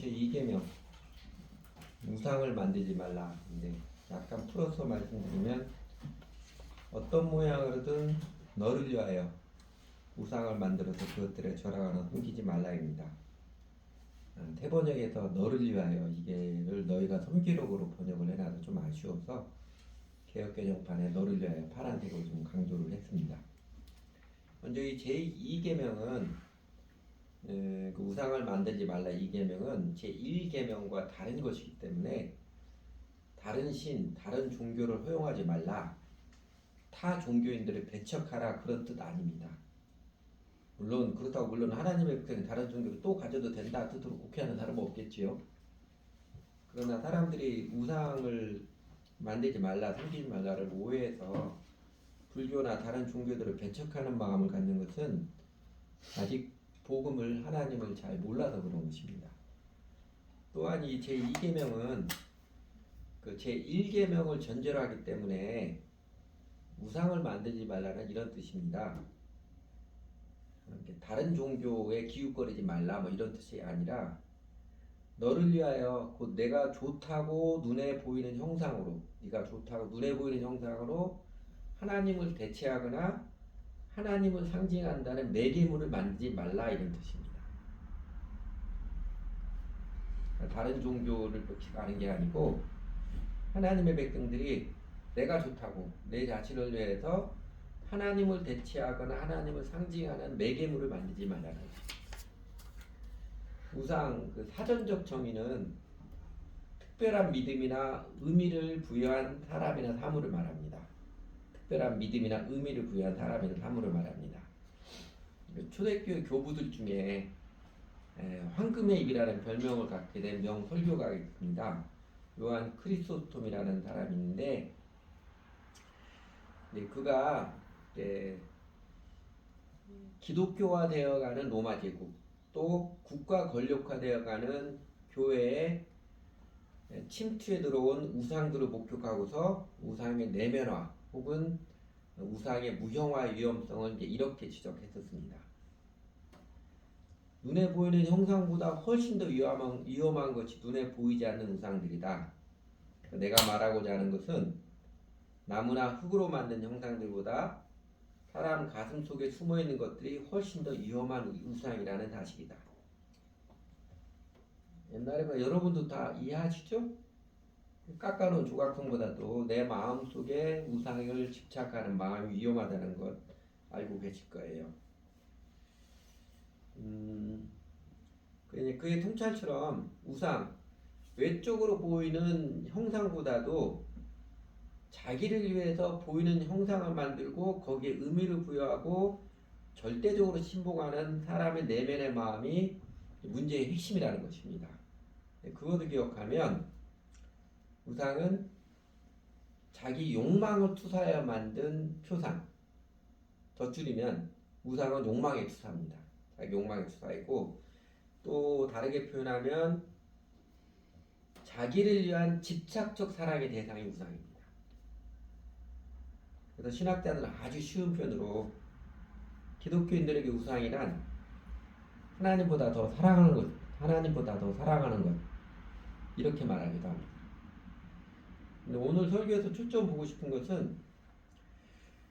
제2계명 우상을 만들지 말라. 근데 약간 풀어서 말씀드리면 어떤 모양으로든 너를 위하여 우상을 만들어서 그것들에 절하거나 섬기지 말라입니다. 태번역에서 너를 위하여 이게를 너희가 섬기록으로 번역을 해놔서 좀 아쉬워서 개역개정판에 너를 위하여 파란색으로 좀 강조를 했습니다. 먼저 이 제2계명은 그 우상을 만들지 말라 이 계명은 제1계명과 다른 것이기 때문에 다른 신, 다른 종교를 허용하지 말라, 타 종교인들을 배척하라 그런 뜻 아닙니다. 물론 그렇다고 물론 하나님의 백성이 다른 종교를 또 가져도 된다 뜻으로 국회하는 사람은 없겠지요. 그러나 사람들이 우상을 만들지 말라, 섬기지 말라를 오해해서 불교나 다른 종교들을 배척하는 마음을 갖는 것은 아직 복음을 하나님을 잘 몰라서 그런 것입니다. 또한 이 제2계명은 그 제1계명을 전제로 하기 때문에 우상을 만들지 말라는 이런 뜻입니다. 다른 종교에 기웃거리지 말라 뭐 이런 뜻이 아니라 너를 위하여 곧 내가 좋다고 눈에 보이는 형상으로, 네가 좋다고 눈에 보이는 형상으로 하나님을 대체하거나 하나님을 상징한다는 매개물을 만들지 말라 이런 뜻입니다. 다른 종교를 아는 게 아니고 하나님의 백성들이 내가 좋다고 내 자신을 위해서 하나님을 대체하거나 하나님을 상징하는 매개물을 만들지 말라는 우상 그 사전적 정의는 특별한 믿음이나 의미를 부여한 사람이나 사물을 말합니다. 특별한 믿음이나 의미를 부여한 사람이나 사물을 말합니다. 초대교회 교부들 중에 황금의 입이라는 별명을 갖게 된 명설교가가 있습니다. 요한 크리소스톰이라는 사람이 있는데 그가 기독교화 되어가는 로마 제국 또 국가 권력화되어가는 교회의 침투에 들어온 우상들을 목격하고서 우상의 내면화 혹은 우상의 무형화 위험성을 이렇게 지적했었습니다. 눈에 보이는 형상보다 훨씬 더 위험한 것이 눈에 보이지 않는 우상들이다. 내가 말하고자 하는 것은 나무나 흙으로 만든 형상들보다 사람 가슴 속에 숨어있는 것들이 훨씬 더 위험한 우상이라는 사실이다. 옛날에 여러분도 다 이해하시죠? 깎아놓은 조각성보다도 내 마음 속에 우상을 집착하는 마음이 위험하다는 것 알고 계실 거예요. 그의 통찰처럼 우상, 외적으로 보이는 형상보다도 자기를 위해서 보이는 형상을 만들고 거기에 의미를 부여하고 절대적으로 신봉하는 사람의 내면의 마음이 문제의 핵심이라는 것입니다. 그것을 기억하면 우상은 자기 욕망을 투사하여 만든 표상, 더 줄이면 우상은 욕망의 투사입니다. 자기 욕망의 투사이고 또 다르게 표현하면 자기를 위한 집착적 사랑의 대상이 우상입니다. 그래서 신학자들은 아주 쉬운 표현으로 기독교인들에게 우상이란 하나님보다 더 사랑하는 것, 하나님보다 더 사랑하는 것 이렇게 말하기도 합니다. 근데 오늘 설교에서 초점 보고 싶은 것은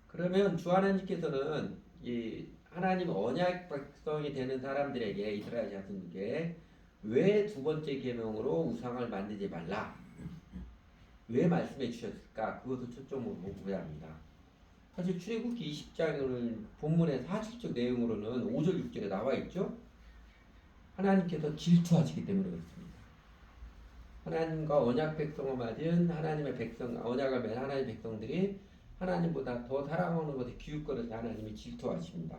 그러면 주 하나님께서는 이 하나님 언약 백성이 되는 사람들에게 이스라엘 자손에게 왜 두 번째 계명으로 우상을 만들지 말라 왜 말씀해 주셨을까? 그것을 초점으로 보고야 합니다. 사실 출애굽기 20장을 본문의 사실적 내용으로는 5절 6절에 나와 있죠. 하나님께서 질투하시기 때문에 그렇습니다. 하나님과 언약 백성을 맞은 하나님의 백성, 언약을 맺은 하나님의 백성들이 하나님보다 더 사랑하는 것에 기웃거려서 하나님이 질투하십니다.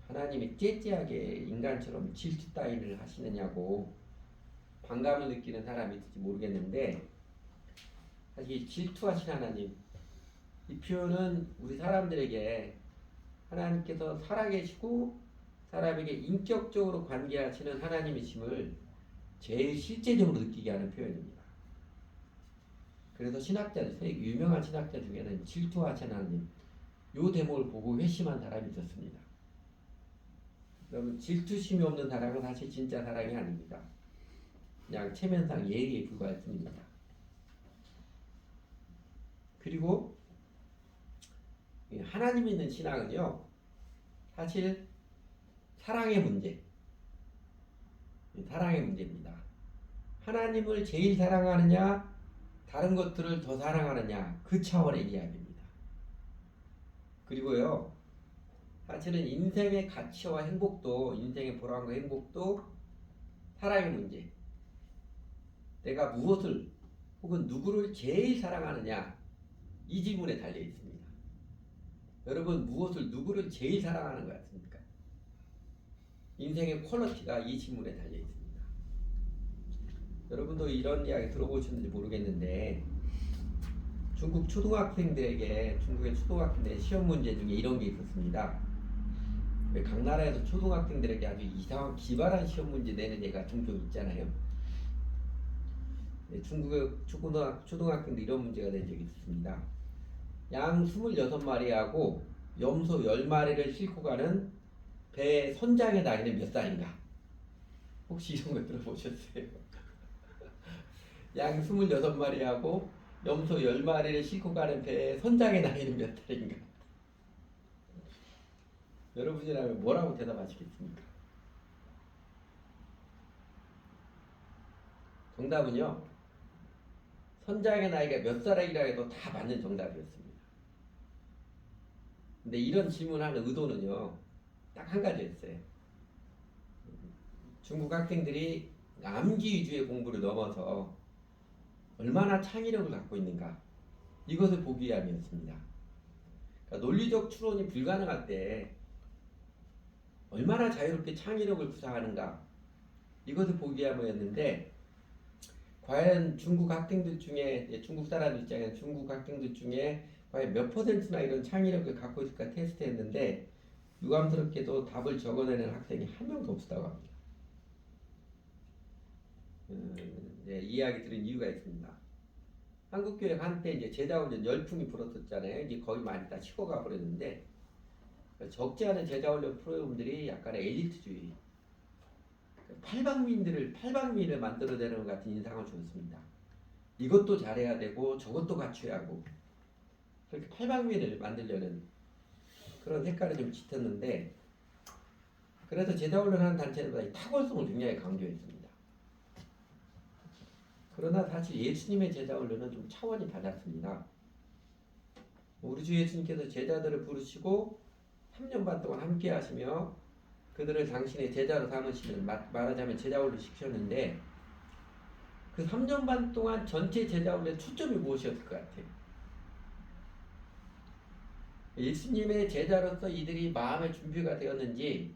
하나님이 째째하게 인간처럼 질투 따위를 하시느냐고 반감을 느끼는 사람이 있을지 모르겠는데 사실 질투하신 하나님 이 표현은 우리 사람들에게 하나님께서 살아계시고 사람에게 인격적으로 관계하시는 하나님이심을 제일 실제적으로 느끼게 하는 표현입니다. 그래서 신학자들, 유명한 신학자 중에는 질투하신 하나님 요 대목을 보고 회심한 사람이 있었습니다. 여러분 질투심이 없는 사랑은 사실 진짜 사랑이 아닙니다. 그냥 체면상 예의에 불과할 뿐입니다. 그리고 하나님 믿는 신앙은요, 사실 사랑의 문제입니다. 하나님을 제일 사랑하느냐, 다른 것들을 더 사랑하느냐, 그 차원의 이야기입니다. 그리고요, 사실은 인생의 가치와 행복도, 인생의 보람과 행복도 사랑의 문제. 내가 무엇을 혹은 누구를 제일 사랑하느냐, 이 질문에 달려 있습니다. 여러분, 무엇을 누구를 제일 사랑하는 것 같습니까? 인생의 퀄리티가 이 질문에 달려 있습니다. 여러분도 이런 이야기 들어보셨는지 모르겠는데, 중국의 초등학생들의 시험 문제 중에 이런 게 있었습니다. 각 나라에서 초등학생들에게 아주 이상한 기발한 시험 문제 내는 애가 종종 있잖아요. 중국의 초등학생들 이런 문제가 된 적이 있습니다. 양 26마리하고 염소 10마리를 싣고 가는 배 선장의 나이는 몇 살인가? 혹시 이런 거 들어보셨어요? 양 26마리하고 염소 10마리를 싣고 가는 배 선장의 나이는 몇 살인가? 여러분이라면 뭐라고 대답하시겠습니까? 정답은요, 선장의 나이가 몇 살이라 해도 다 맞는 정답이었습니다. 근데 이런 질문하는 의도는요, 딱 한 가지였어요. 중국 학생들이 암기 위주의 공부를 넘어서 얼마나 창의력을 갖고 있는가, 이것을 보기 위함이었습니다. 그러니까 논리적 추론이 불가능할 때 얼마나 자유롭게 창의력을 구사하는가, 이것을 보기 위함이었는데, 과연 중국 학생들 중에, 중국 사람들 입장에서 중국 학생들 중에 과연 몇 %나 이런 창의력을 갖고 있을까 테스트했는데, 유감스럽게도 답을 적어내는 학생이 한 명도 없었다고 합니다. 이 이야기 들은 이유가 있습니다. 한국교회 한때 이제 제자훈련 열풍이 불었었잖아요. 이제 거의 많이 다 식어가 버렸는데, 적지 않은 제자훈련 프로그램들이 약간의 엘리트주의, 팔방미인을 만들어내는 것 같은 인상을 주었습니다. 이것도 잘해야 되고 저것도 갖춰야 하고, 그렇게 팔방미인을 만들려는 그런 색깔이 좀 짙었는데, 그래서 제자훈련하는 단체들보다 이 탁월성을 굉장히 강조했습니다. 그러나 사실 예수님의 제자훈련은 좀 차원이 달랐습니다. 우리 주 예수님께서 제자들을 부르시고 3년 반 동안 함께 하시며 그들을 당신의 제자로 삼으시면, 말하자면 제자훈련 시키셨는데, 그 3년 반 동안 전체 제자훈련의 초점이 무엇이었을 것 같아요? 예수님의 제자로서 이들이 마음의 준비가 되었는지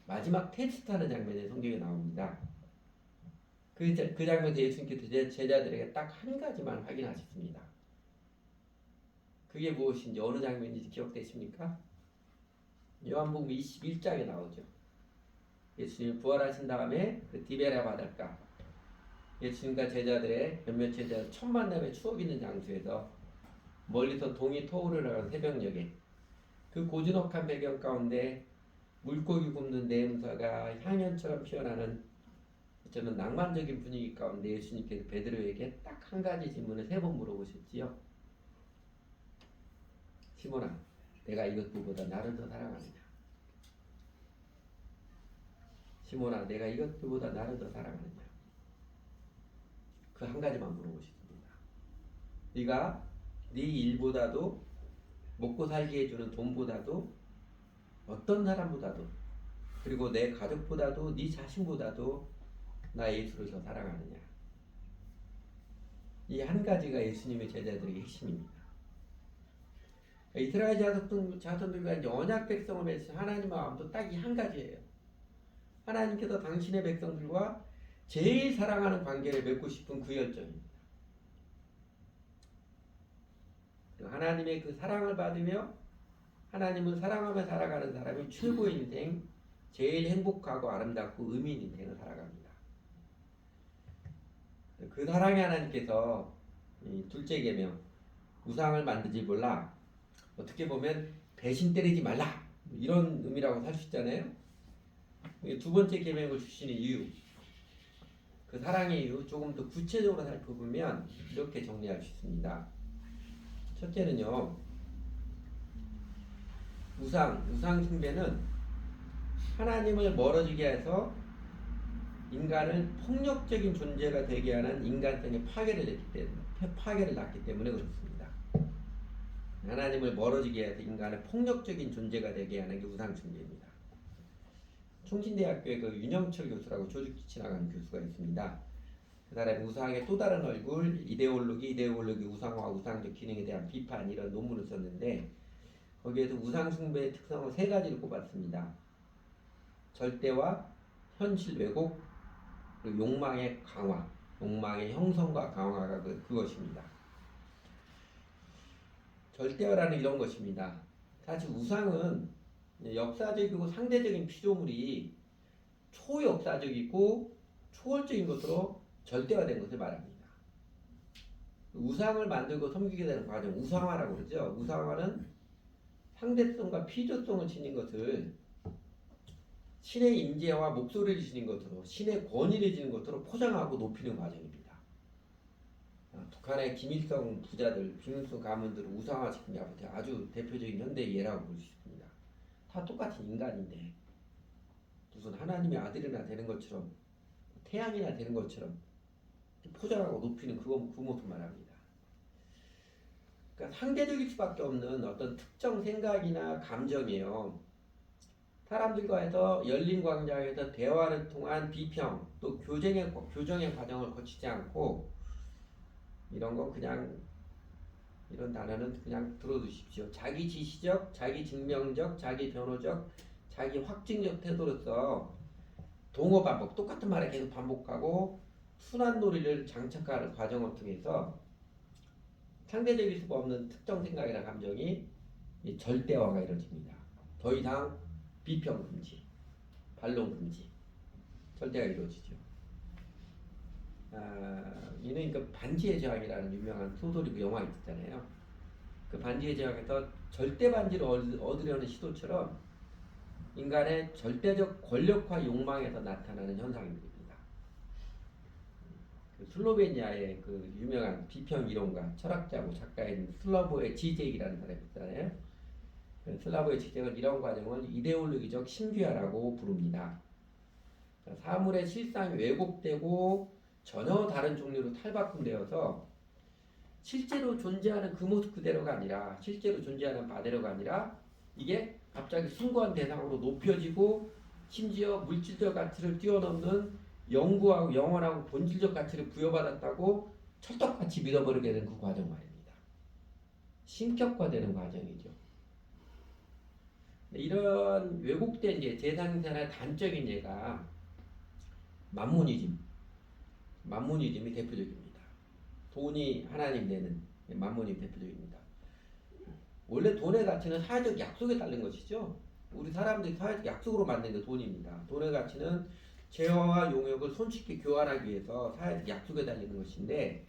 마지막 테스트하는 장면이 성경에 나옵니다. 그 장면에서 예수님께서 제자들에게 딱 한 가지만 확인하셨습니다. 그게 무엇인지, 어느 장면인지 기억되십니까? 요한복음 21장에 나오죠. 예수님이 부활하신 다음에 그 디베라 바닷가, 예수님과 제자들의 몇몇 제자 첫 만남의 추억 있는 장소에서 멀리서 동이 터오르는 새벽녘에 그 고즈넉한 배경 가운데 물고기 굽는 냄새가 향연처럼 피어나는 저는 낭만적인 분위기 가운데 예수님께서 베드로에게 딱 한 가지 질문을 3번 물어보셨지요. 시몬아, 내가 이것들보다 나를 더 사랑하느냐? 시몬아, 내가 이것들보다 나를 더 사랑하느냐? 그 한 가지만 물어보셨습니다. 네가 네 일보다도, 먹고 살게 해주는 돈보다도, 어떤 사람보다도, 그리고 내 가족보다도, 네 자신보다도 나 예수를 더 사랑하느냐? 이 한 가지가 예수님의 제자들의 핵심입니다. 이스라엘 자손들과 이제 언약 백성을 맺은 하나님의 마음도 딱 이 한 가지예요. 하나님께서 당신의 백성들과 제일 사랑하는 관계를 맺고 싶은 그 열정입니다. 하나님의 그 사랑을 받으며 하나님을 사랑하며 살아가는 사람이 최고의 인생, 제일 행복하고 아름답고 의미 있는 인생을 살아갑니다. 그 사랑의 하나님께서 둘째 계명, 우상을 만들지 몰라, 어떻게 보면 배신 때리지 말라, 이런 의미라고 할 수 있잖아요. 두 번째 계명을 주시는 이유, 그 그 사랑의 이유 조금 더 구체적으로 살펴보면 이렇게 정리할 수 있습니다. 첫째는요, 우상 숭배는 하나님을 멀어지게 해서 인간을 폭력적인 존재가 되게 하는 인간성의 파괴를 낳기 때문에 그렇습니다. 하나님을 멀어지게 해서 인간을 폭력적인 존재가 되게 하는 게 우상 숭배입니다. 충신대학교에 그 윤영철 교수라고 조직지 지나가는 교수가 있습니다. 그 사람이 우상의 또 다른 얼굴, 이데올로기, 우상화, 우상적 기능에 대한 비판 이런 논문을 썼는데 거기에서 우상 숭배의 특성을 세 가지를 꼽았습니다. 절대화, 현실 왜곡, 그리고 욕망의 강화, 욕망의 형성과 강화가 그것입니다. 절대화라는 이런 것입니다. 사실 우상은 역사적이고 상대적인 피조물이 초역사적이고 초월적인 것으로 절대화된 것을 말합니다. 우상을 만들고 섬기게 되는 과정, 우상화라고 그러죠. 우상화는 상대성과 피조성을 지닌 것을 신의 임재와 목소리를 지닌 것으로, 신의 권위를 지닌 것으로 포장하고 높이는 과정입니다. 북한의 김일성 부자들, 김일성 가문들을 우상화시킨 게 아주 대표적인 현대 예라고 볼 수 있습니다. 다 똑같은 인간인데 무슨 하나님의 아들이나 되는 것처럼 태양이나 되는 것처럼 포장하고 높이는 그 모습 말합니다. 그러니까 상대적일 수밖에 없는 어떤 특정 생각이나 감정이에요. 사람들과에서 열린 광장에서 대화를 통한 비평 또 교정의 과정을 거치지 않고 이런 건 그냥 이런 단어는 그냥 들어두십시오. 자기 지시적, 자기 증명적, 자기 변호적, 자기 확증적 태도로서 동어 반복, 똑같은 말을 계속 반복하고 순환 논리를 장착하는 과정을 통해서 상대적일 수가 없는 특정 생각이나 감정이 절대화가 이루어집니다. 더 이상 비평 금지, 반론 금지, 절대가 이루어지죠. 이는 그 반지의 제왕이라는 유명한 소설이고 영화 있었잖아요. 그 반지의 제왕에서 절대 반지를 얻으려는 시도처럼 인간의 절대적 권력화 욕망에서 나타나는 현상입니다. 그 슬로베니아의 그 유명한 비평 이론가, 철학자고 작가인 슬라보의 지젝이라는 사람이 있잖아요. 그 슬라보의 지젝은 이런 과정을 이데올로기적 신비화라고 부릅니다. 사물의 실상이 왜곡되고 전혀 다른 종류로 탈바꿈되어서 실제로 존재하는 그 모습 그대로가 아니라 실제로 존재하는 바대로가 아니라 이게 갑자기 숭고한 대상으로 높여지고 심지어 물질적 가치를 뛰어넘는 영구하고 영원하고 본질적 가치를 부여받았다고 철떡같이 믿어버리게 되는 그 과정 말입니다. 신격화되는 과정이죠. 이런 왜곡된 재상생활의 단적인 예가 만모니즘이 대표적입니다. 돈이 하나님 되는 만모니즘 대표적입니다. 원래 돈의 가치는 사회적 약속에 따른 것이죠. 우리 사람들이 사회적 약속으로 만든 게 돈입니다. 돈의 가치는 재화와 용역을 손쉽게 교환하기 위해서 사회적 약속에 달리는 것인데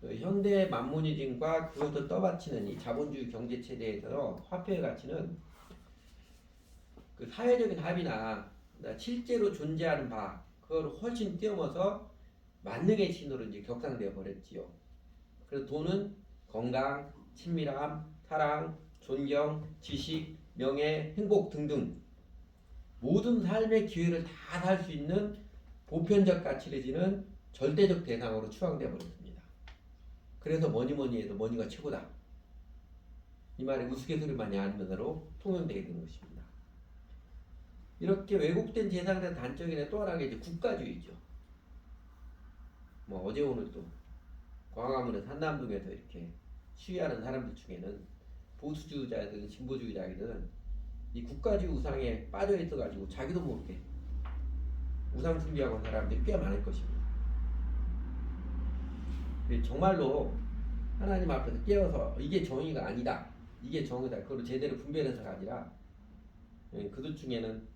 현대 만모니즘과 그것을 떠받치는 이 자본주의 경제 체제에서 화폐의 가치는 그 사회적인 합의나 실제로 존재하는 바 그걸 훨씬 뛰어넘어서 만능의 신호로 이제 격상되어 버렸지요. 그래서 돈은 건강, 친밀함, 사랑, 존경, 지식, 명예, 행복 등등 모든 삶의 기회를 다 살 수 있는 보편적 가치를 지는 절대적 대상으로 추앙되어 버렸습니다. 그래서 뭐니 해도 머니가 최고다. 이 말이 우스갯소리만이 아니면서로 통용되게 된 것입니다. 이렇게 왜곡된 재상의 단적인 또 하나가 이제 국가주의죠. 뭐 어제 오늘 또 광화문의 한남동에서 이렇게 시위하는 사람들 중에는 보수주의자든 진보주의자든 이 국가주의 우상에 빠져 있어가지고 자기도 모르게 우상 숭배하고 하는 사람들이 꽤 많을 것입니다. 정말로 하나님 앞에서 깨어서 이게 정의가 아니다, 이게 정의다, 그걸 제대로 분별해서가 아니라 그들 중에는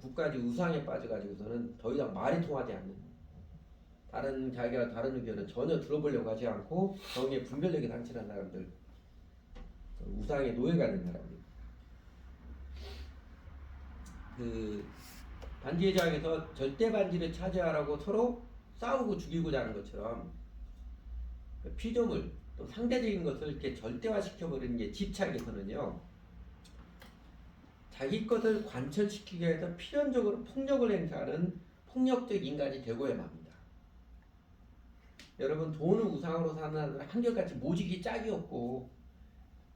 국가주의 우상에 빠져가지고서는 더 이상 말이 통하지 않는 자기가 다른 의견은 전혀 들어보려고 하지 않고 정의의 분별력이 상실한 사람들, 우상의 노예가 된 사람입니다. 그 반지의 제왕에서 절대 반지를 차지하라고 서로 싸우고 죽이고자 하는 것처럼 그 피조물 또 상대적인 것을 이렇게 절대화시켜버리는 게 집착에서는요, 자기 것을 관철시키기 위해서 필연적으로 폭력을 행사하는 폭력적 인간이 되고야만 합니다. 여러분, 돈을 우상으로 사는 사람들은 한결같이 모직이 짝이 없고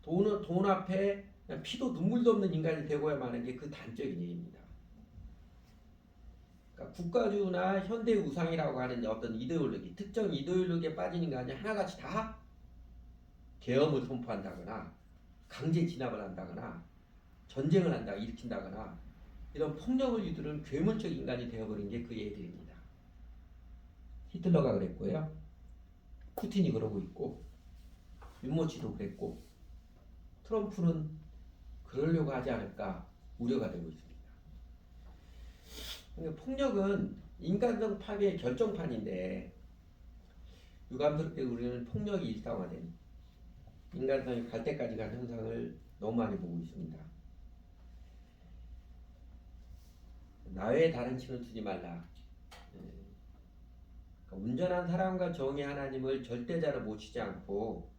돈 앞에 그냥 피도 눈물도 없는 인간이 되고야만 하는 게 그 단적인 얘기입니다. 그러니까 국가주의나 현대 우상이라고 하는 어떤 이데올로기, 특정 이데올로기에 빠진 인간이 하나같이 다 계엄을 선포한다거나 강제 진압을 한다거나 전쟁을 일으킨다거나 이런 폭력을 유도하는 괴물적 인간이 되어버린 게 그 얘들입니다. 히틀러가 그랬고요. 푸틴이 그러고 있고 윤모치도 그랬고 트럼프는 그러려고 하지 않을까 우려가 되고 있습니다. 그러니까 폭력은 인간성 파괴의 결정판인데 유감스럽게 우리는 폭력이 일상화된 인간성이 갈 때까지 간 현상을 너무 많이 보고 있습니다. 나 외에 다른 신을 두지 말라. 그러니까 온전한 사랑과 정의 하나님을 절대자로 모시지 않고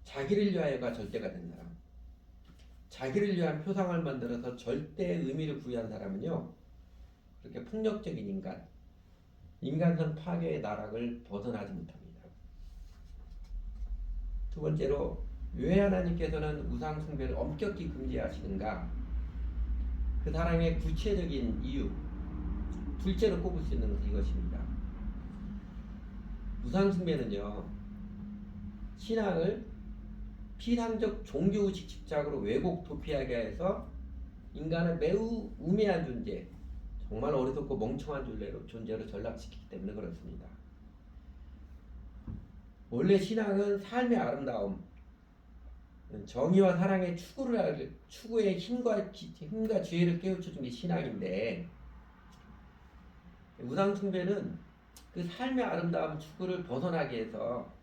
자기를 위하여가 절대가 된 사람, 자기를 위한 표상을 만들어서 절대 의미를 부여한 사람은요, 그렇게 폭력적인 인간성 파괴의 나락을 벗어나지 못합니다. 두 번째로, 왜 하나님께서는 우상 숭배를 엄격히 금지하시는가? 그 사랑의 구체적인 이유, 둘째로 꼽을 수 있는 것은 이것입니다. 우상 숭배는요, 신앙을 피상적 종교의식 집착으로 왜곡 도피하게 해서 인간을 매우 우매한 존재, 정말 어리석고 멍청한 존재로 전락시키기 때문에 그렇습니다. 원래 신앙은 삶의 아름다움, 정의와 사랑의 추구의 힘과 지혜를 깨우쳐준 게 신앙인데, 우상 숭배는 그 삶의 아름다움 추구를 벗어나게 해서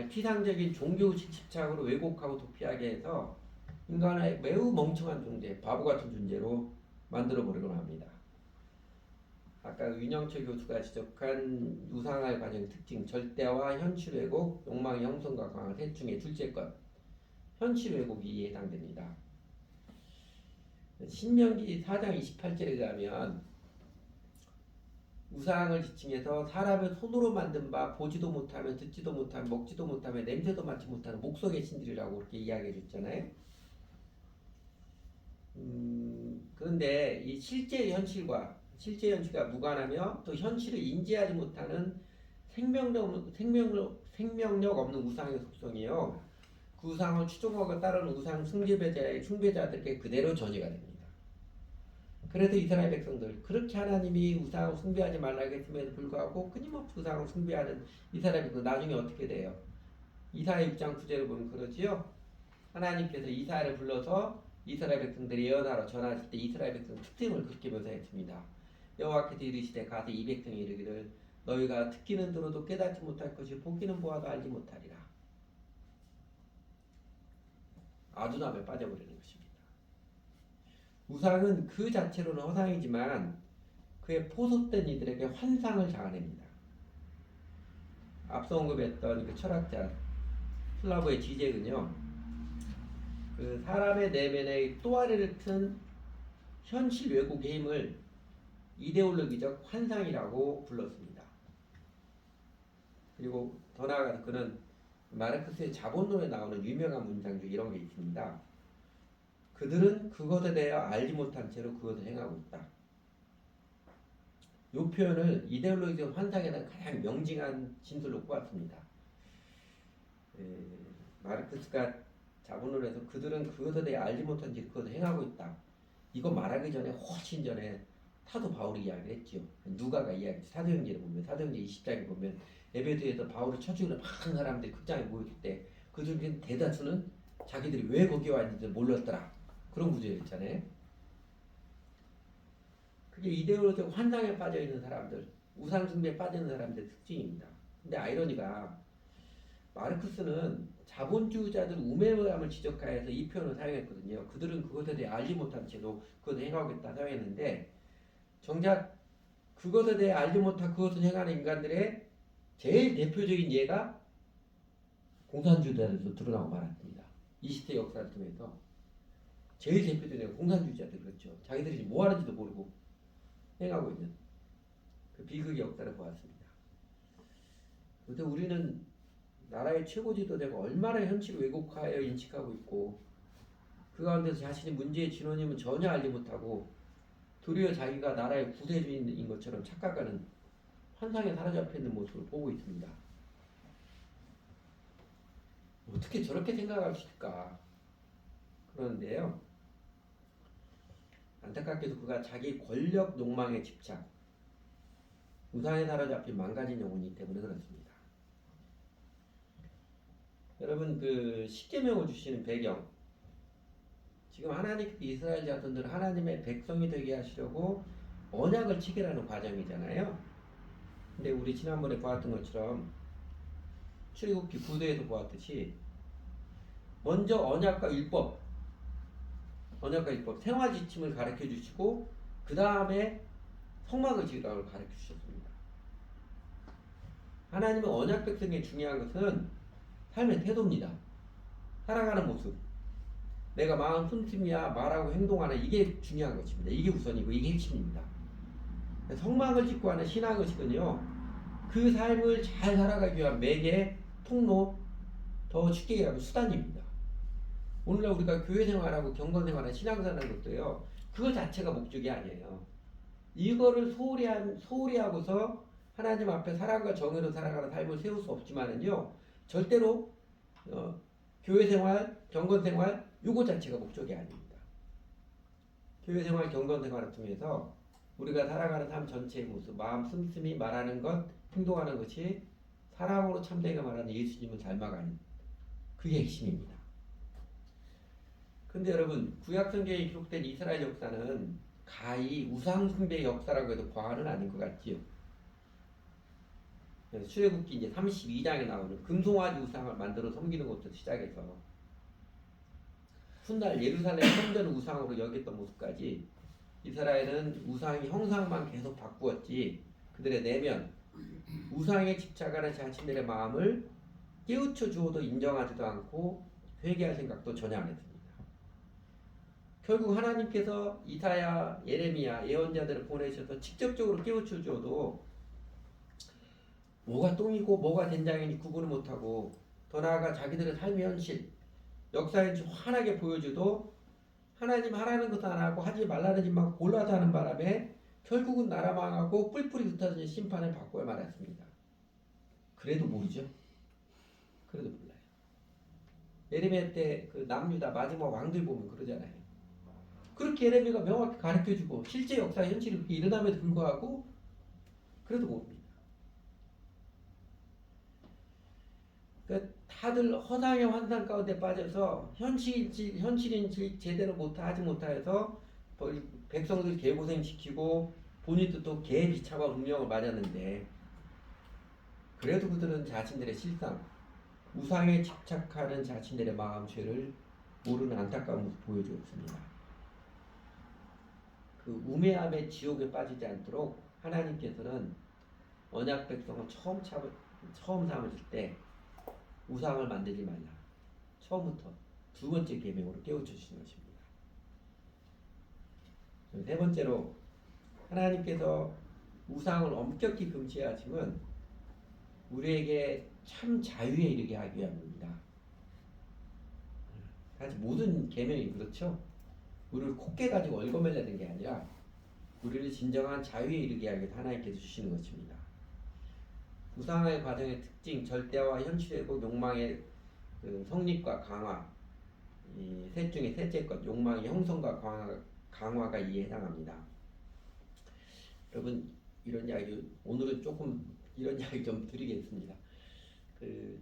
피상적인 종교의식 집착으로 왜곡하고 도피하게 해서 인간을 매우 멍청한 존재, 바보 같은 존재로 만들어버리곤 합니다. 아까 윤영철 교수가 지적한 우상화의 과정의 특징, 절대와 현실 왜곡, 욕망의 형성과 강화 셋 중에 둘째 것, 현실 왜곡이 해당됩니다. 신명기 4장 28절에 가면 우상을 지칭해서 사람을 손으로 만든 바 보지도 못하면 듣지도 못하면 먹지도 못하면 냄새도 맡지 못하는 목석의 신들이라고 그렇게 이야기해 줬잖아요. 그런데 이 실제 현실과 무관하며 또 현실을 인지하지 못하는 생명력 없는 우상의 속성이요, 그 우상을 추종하고 따르는 우상 숭배자들에게 그대로 전이가 됩니다. 그래서 이스라엘 백성들, 그렇게 하나님이 우상을 숭배하지 말라고 했음에도 불구하고 끊임없이 우상을 숭배하는 이스라엘 백성들, 나중에 어떻게 돼요? 이사야 6장 9절을 보면 그러지요. 하나님께서 이사야를 불러서 이스라엘 백성들이 예언하러 전하실 때 이스라엘 백성 특징을 그렇게 묘사했습니다. 여호와께서 이르시되 가서 이 백성이 이르기를 너희가 듣기는 들어도 깨닫지 못할 것이 보기는 보아도 알지 못하리라. 아둔함에 빠져버리는 것입니다. 우상은 그 자체로는 허상이지만 그의 포섭된 이들에게 환상을 자아냅니다. 앞서 언급했던 그 철학자 슬라브의 지젝은요, 그 사람의 내면의 또아리를 튼 현실 왜곡의 힘을 이데올로기적 환상이라고 불렀습니다. 그리고 더 나아가서 그는 마르크스의 자본론에 나오는 유명한 문장 중 이런 게 있습니다. 그들은 그것에 대하여 알지 못한 채로 그것을 행하고 있다. 이 표현을 이데올로기적 환상에 대한 가장 명징한 진술로 꼽았습니다. 마르크스가 자본론에서 그들은 그것에 대해 알지 못한 채로 그것을 행하고 있다. 이거 말하기 전에 훨씬 전에 사도 바울이 이야기를 했죠. 누가가 이야기했죠. 사도행전을 보면, 사도행전 20장에 보면 에베소에서 바울을 쳐 죽이는 많은 사람들이 극장에 모였을 때 그중 대다수는 자기들이 왜 거기 와 있는지 몰랐더라. 그런 구조였잖아요. 그게 이데올로기적 환상에 빠져있는 사람들, 우상숭배에 빠지는 사람들의 특징입니다. 근데 아이러니가 마르크스는 자본주의자들 우매함을 지적하여서 이 표현을 사용했거든요. 그들은 그것에 대해 알지 못한 채도 그것을 행하겠다 사용했는데, 정작 그것에 대해 알지 못하고 그것을 행하는 인간들의 제일 대표적인 예가 공산주의자들도 드러나고 말았습니다. 이 시대 역사를 통해서 제일 대표적인 공산주의자들 그렇죠. 자기들이 뭐 하는지도 모르고 행하고 있는 그 비극의 역사를 보았습니다. 그런데 우리는 나라의 최고 지도자가 얼마나 현실을 왜곡하여 인식하고 있고 그 가운데서 자신이 문제의 진원임은 전혀 알지 못하고 도리어 자기가 나라의 구세주인 것처럼 착각하는 환상에 사로잡혀 있는 모습을 보고 있습니다. 어떻게 저렇게 생각할 수 있을까? 그런데요. 안타깝게도 그가 자기 권력 욕망에 집착, 우상에 사로잡힌 망가진 영혼이기 때문에 그렇습니다. 여러분 그 십계명을 주시는 배경, 지금 하나님께서 이스라엘 자손들을 하나님의 백성이 되게 하시려고 언약을 체결하는 과정이잖아요. 근데 우리 지난번에 보았던 것처럼 출애굽기 9도에서 보았듯이 먼저 언약과 율법 생활 지침을 가르쳐 주시고 그 다음에 성막을 지으라고 가르쳐 주셨습니다. 하나님의 언약 백성에 중요한 것은 삶의 태도입니다. 살아가는 모습. 내가 마음 씀씀이야 말하고 행동하는 이게 중요한 것입니다. 이게 우선이고 이게 핵심입니다. 성막을 짓고 하는 신앙의식은요. 그 삶을 잘 살아가기 위한 매개, 통로, 더 쉽게 얘기하면 수단입니다. 오늘날 우리가 교회 생활하고 경건 생활하는 신앙생활하는 것도요. 그거 자체가 목적이 아니에요. 이거를 소홀히 하고서 하나님 앞에 사랑과 정의로 살아가는 삶을 세울 수 없지만은요. 절대로 교회 생활, 경건 생활 이거 자체가 목적이 아닙니다. 교회 생활, 경건 생활을 통해서 우리가 살아가는 삶 전체의 모습, 마음 씀씀이 말하는 것, 행동하는 것이 사랑으로 참되게 말하는 예수님을 닮아가는 그게 핵심입니다. 근데 여러분 구약성경에 기록된 이스라엘 역사는 가히 우상숭배의 역사라고 해도 과언은 아닌 것 같지요. 출애굽기 이제 32장에 나오는 금송아지 우상을 만들어 섬기는 것부터 시작해서 훗날 예루살렘 성전 우상으로 여겼던 모습까지 이스라엘은 우상의 형상만 계속 바꾸었지 그들의 내면 우상에 집착하는 자신들의 마음을 깨우쳐 주어도 인정하지도 않고 회개할 생각도 전혀 안 했습니다. 결국 하나님께서 이사야, 예레미야 예언자들을 보내셔서 직접적으로 깨우쳐 주어도 뭐가 똥이고 뭐가 된장인지 구분을 못하고 더 나아가 자기들의 삶의 현실 역사인지 환하게 보여줘도 하나님 하라는 것도 안 하고 하지 말라는 짓만 골라서 하는 바람에 결국은 나라 망하고 뿔뿔이 흩어진 심판을 받고야 말았습니다. 그래도 모르죠. 그래도 몰라요. 예레미야 때 그 남유다 마지막 왕들 보면 그러잖아요. 그렇게 예레미야가 명확히 가르쳐주고 실제 역사 현실이 그렇게 일어남에도 불구하고 그래도 모릅니다. 그러니까 다들 허상의 환상 가운데 빠져서 현실인지 제대로 하지 못하여서 백성들 개고생시키고 본인도 또 개비참한 운명을 맞았는데 그래도 그들은 자신들의 실상 우상에 집착하는 자신들의 마음 죄를 모르는 안타까운 모습 보여주었습니다. 그 우매함의 지옥에 빠지지 않도록 하나님께서는 언약 백성을 처음 삼으실 때 우상을 만들지 말라. 처음부터 두 번째 계명으로 깨우쳐 주시는 것입니다. 세 번째로 하나님께서 우상을 엄격히 금지하심은 우리에게 참 자유에 이르게 하기 위함입니다. 사실 모든 계명이 그렇죠. 우리를 콧게 가지고 얽어매려는 게 아니라 우리를 진정한 자유에 이르게 하기 위해 하나님께서 주시는 것입니다. 우상의 과정의 특징, 절대와 현실의 회복, 욕망의 그 성립과 강화, 이 셋 중에 셋째 것, 욕망의 형성과 강화가 이에 해당합니다. 여러분 이런 이야기 오늘은 조금 이런 이야기 좀 드리겠습니다. 그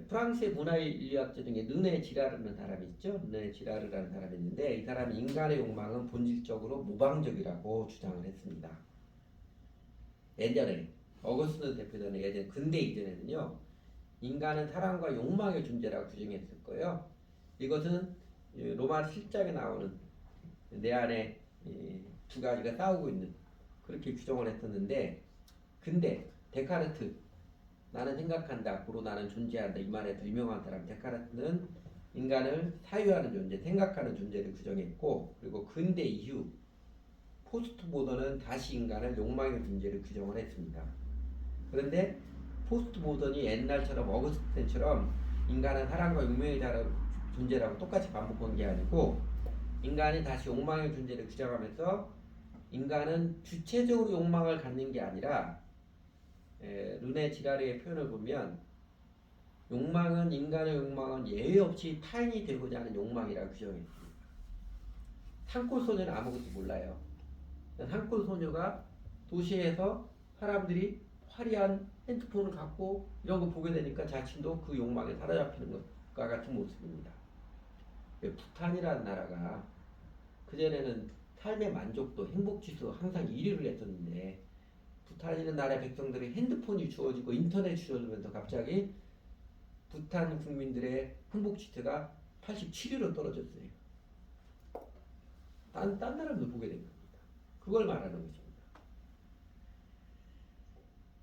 프랑스의 문화인류학자 중에 르네 지라르라는 사람이 있죠. 르네 지라르라는 사람이 있는데 이 사람이 인간의 욕망은 본질적으로 모방적이라고 주장을 했습니다. 예전에 어거스틴 대표자는 예전 근대 이전에는요. 인간은 사랑과 욕망의 존재라고 규정했을 거예요. 이것은 로마 7장에 나오는 내 안에 두 가지가 싸우고 있는 그렇게 규정을 했었는데, 근데 데카르트, 나는 생각한다, 고로 나는 존재한다, 이 말에도 유명한 사람 데카르트는 인간을 사유하는 존재, 생각하는 존재를 규정했고, 그리고 근대 이후 포스트 모던은 다시 인간을 욕망의 존재를 규정을 했습니다. 그런데 포스트 모던이 옛날처럼 어거스틴처럼 인간은 사랑과 욕망의 존재라고 똑같이 반복한 게 아니고, 인간이 다시 욕망의 존재를 규정하면서 인간은 주체적으로 욕망을 갖는 게 아니라, 르네 지라르의 표현을 보면 인간의 욕망은 예외 없이 타인이 되고자 하는 욕망이라고 규정했습니다. 산골 소녀는 아무것도 몰라요. 산골 소녀가 도시에서 사람들이 화려한 핸드폰을 갖고 이런 거 보게 되니까 자신도 그 욕망에 사로잡히는 것과 같은 모습입니다. 부탄이라는 나라가 그전에는 삶의 만족도, 행복지수 항상 1위를 했었는데, 부탄이라는 나라의 백성들이 핸드폰이 주어지고 인터넷이 주어지면서 갑자기 부탄 국민들의 행복지수가 87위로 떨어졌어요. 딴 나라도 보게 된 겁니다. 그걸 말하는 것입니다.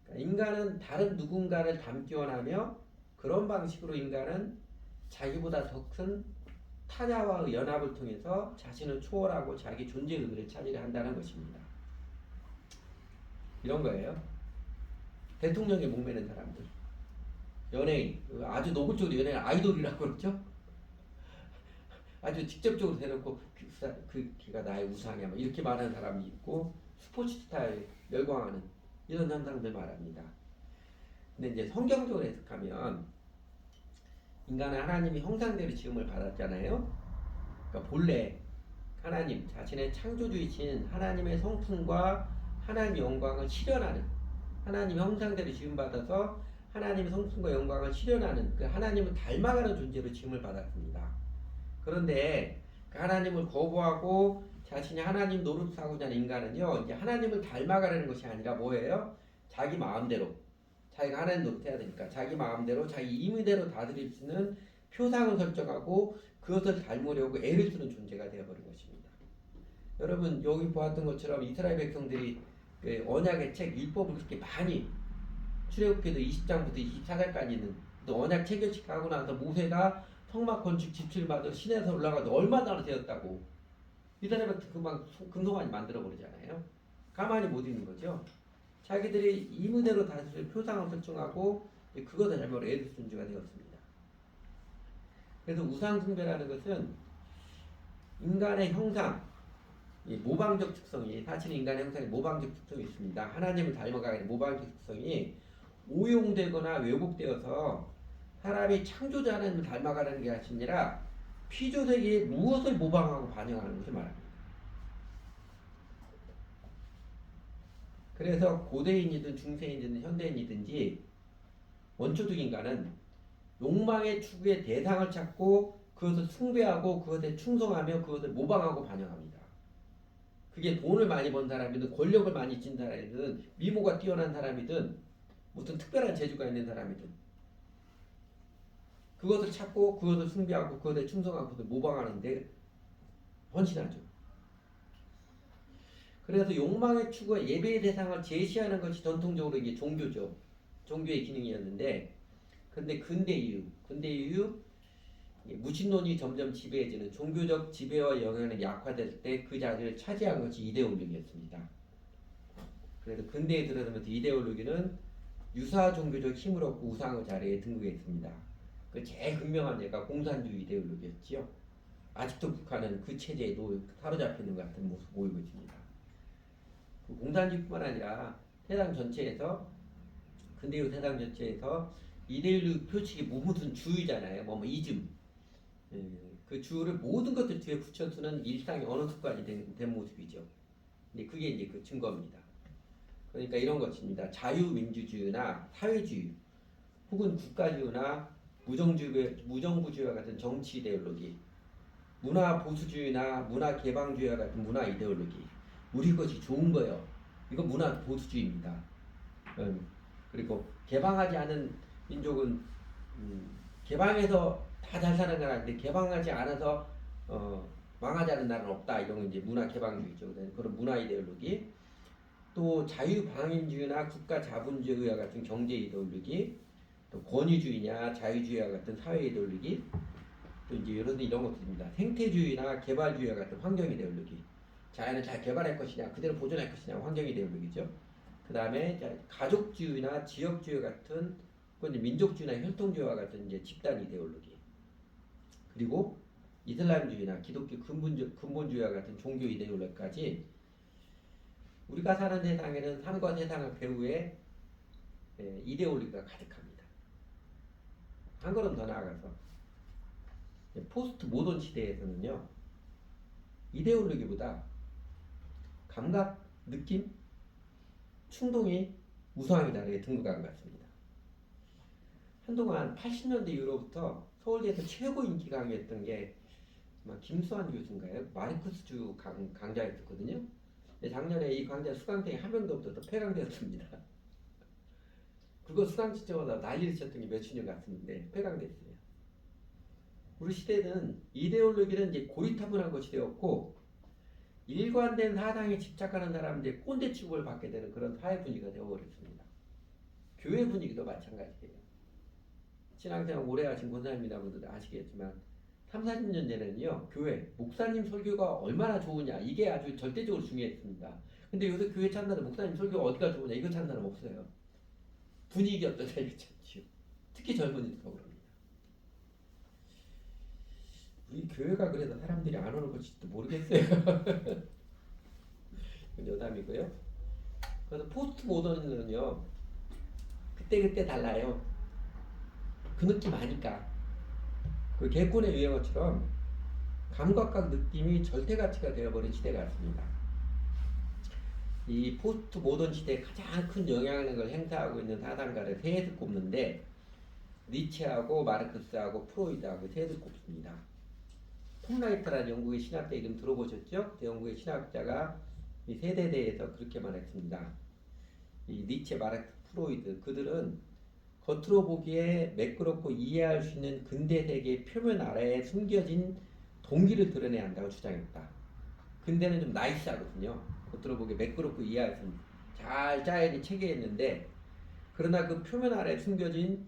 그러니까 인간은 다른 누군가를 닮기 원하며, 그런 방식으로 인간은 자기보다 더 큰 타자와의 연합을 통해서 자신을 초월하고 자기 존재 의미를 찾으려 한다는 것입니다. 이런 거예요. 대통령에 목매는 사람들, 연예인, 아주 노골적으로 연예인 아이돌이라고 그러죠. 아주 직접적으로 대놓고 걔가 나의 우상이야, 뭐 이렇게 말하는 사람이 있고, 스포츠 스타에 열광하는 이런 현상들 말합니다. 근데 이제 성경적으로 해석하면 인간은 하나님이 형상대로 지음을 받았잖아요. 그러니까 본래 하나님 자신의 창조주이신 하나님의 성품과 하나님의 영광을 실현하는, 하나님 형상대로 지음받아서 하나님의 성품과 영광을 실현하는 그 하나님을 닮아가는 존재로 지음을 받았습니다. 그런데 그 하나님을 거부하고 자신이 하나님 노릇하고자 하는 인간은요, 이제 하나님을 닮아가려는 것이 아니라 뭐예요? 자기 마음대로, 자기가 하나님 노릇해야 되니까 자기 마음대로 자기 임의대로 다스릴 수 있는 표상을 설정하고 그것을 닮으려고 애를 쓰는 존재가 되어버린 것입니다. 여러분, 여기 보았던 것처럼 이스라엘 백성들이 그 언약의 책, 율법을 그렇게 많이, 출애굽기도 20장부터 24장까지 있는 또 언약 체결식 하고 나서 모세가 성막 건축 집수를 받아 시내에서 올라가도 얼마나 되었다고 이스라엘 백성 금방 금송아지 만들어 버리잖아요. 가만히 못 있는 거죠. 자기들이 임의대로 다스릴 표상을 설정하고 그것을 잘못 애를 쓴 죄가 되었습니다. 그래서 우상숭배라는 것은 인간의 형상, 모방적 특성이, 사실 인간의 형상에 모방적 특성이 있습니다. 하나님을 닮아가는 모방적 특성이 오용되거나 왜곡되어서 사람이 창조자 하나님을 닮아가는 게 아니라 피조세계에 무엇을 모방하고 반영하는 것을 말합니다. 그래서 고대인이든 중세인이든 현대인이든지 원초적 인간은 욕망의 추구의 대상을 찾고 그것을 숭배하고 그것에 충성하며 그것을 모방하고 반영합니다. 그게 돈을 많이 번 사람이든 권력을 많이 쥔 사람이든 미모가 뛰어난 사람이든 무슨 특별한 재주가 있는 사람이든 그것을 찾고 그것을 숭배하고 그것에 충성하고 그것을 모방하는데 헌신하죠. 그래서 욕망의 추구와 예배의 대상을 제시하는 것이 전통적으로 이게 종교죠. 종교의 기능이었는데, 근데 근대 이후 무신론이 점점 지배해지는, 종교적 지배와 영향이 약화될 때 그 자리를 차지한 것이 이데올로기였습니다. 그래서 근대에 들어서면서 이데올로기는 유사 종교적 힘을 얻고 우상의 자리에 등극했습니다. 그 제일 극명한 예가 공산주의 이데올로기였지요. 아직도 북한은 그 체제에 사로잡히는 것 같은 모습 보이고 있습니다. 그 공산주의뿐만 아니라 세상 전체에서, 근대 이후 세상 전체에서 이데올로기 표식이 무슨 주의잖아요. 뭐 이즘. 그 주를 모든 것들 뒤에 붙여두는 일상의 어느 습관이 된 모습이죠. 근데 그게 이제 그 증거입니다. 그러니까 이런 것입니다. 자유민주주의나 사회주의, 혹은 국가주의나 무정부주의와 같은 정치 이데올로기, 문화보수주의나 문화개방주의와 같은 문화 이데올로기, 우리 것이 좋은 거예요. 이거 문화보수주의입니다. 그리고 개방하지 않은 민족은 개방해서 다 잘 사는 나라인데 개방하지 않아서 망하지 않은 나라는 없다. 이런 건 이제 문화 개방주의죠. 그런 문화 이데올로기. 또 자유방임주의나 국가자본주의와 같은 경제 이데올로기, 또 권위주의냐 자유주의와 같은 사회 이데올로기, 또 이제 이런 것들입니다. 생태주의나 개발주의와 같은 환경 이데올로기, 자연을 잘 개발할 것이냐 그대로 보존할 것이냐 환경 이데올로기죠. 그 다음에 가족주의나 지역주의 같은 그건 민족주의나 혈통주의와 같은 이제 집단 이데올로기, 그리고 이슬람주의나 기독교 근본주의와 같은 종교 이데올로기까지 우리가 사는 세상에는 삶과 세상을 배후에 이데올로기가 가득합니다. 한 걸음 더 나아가서 포스트 모던 시대에서는요, 이데올로기보다 감각, 느낌, 충동이 우상이다라고 등극한 것 같습니다. 한동안 80년대 이후로부터 서울대에서 최고 인기 강의했던 게 김수환 교수인가요? 마르크스주 강좌였었거든요. 작년에 이 강좌 수강생이 한 명도 없어서 폐강되었습니다. 그거 수강 신청하다 난리를 쳤던 게 몇십 년 같은데 폐강됐어요. 우리 시대는 이데올로기는 이제 고리타분한 것이 되었고, 일관된 사상에 집착하는 사람들의 꼰대 취급을 받게 되는 그런 사회 분위기가 되어버렸습니다. 교회 분위기도 마찬가지예요. 신앙생활 오래 하신 권사님이나 분들 아시겠지만 3, 40년 전에는요, 교회, 목사님 설교가 얼마나 좋으냐, 이게 아주 절대적으로 중요했습니다. 근데 요새 교회 찾는 목사님 설교가 어디가 좋으냐, 이거 찾는 사람 없어요. 분위기 어떠냐, 이거 찾지요. 특히 젊은이들 더 그럽니다. 우리 교회가 그래서 사람들이 안 오는 것일지도 모르겠어요. 여담이고요. 그래서 포스트 모던은요, 그때 달라요. 그 느낌 아니까. 그 개콘의 유행어처럼 감각과 느낌이 절대가치가 되어버린 시대가 왔습니다. 이 포스트 모던 시대에 가장 큰 영향력을 행사하고 있는 사상가를 셋을 꼽는데, 니체하고 마르크스하고 프로이드하고 셋을 꼽습니다. 톰 라이트라는 영국의 신학자 이름 들어보셨죠? 그 영국의 신학자가 이 세대에 대해서 그렇게 말했습니다. 이 니체, 마르크스, 프로이드, 그들은 겉으로 보기에 매끄럽고 이해할 수 있는 근대 세계의 표면 아래에 숨겨진 동기를 드러내야 한다고 주장했다. 근대는 좀 나이스하거든요. 겉으로 보기에 매끄럽고 이해할 수 있는 잘 짜여진 체계였는데, 그러나 그 표면 아래에 숨겨진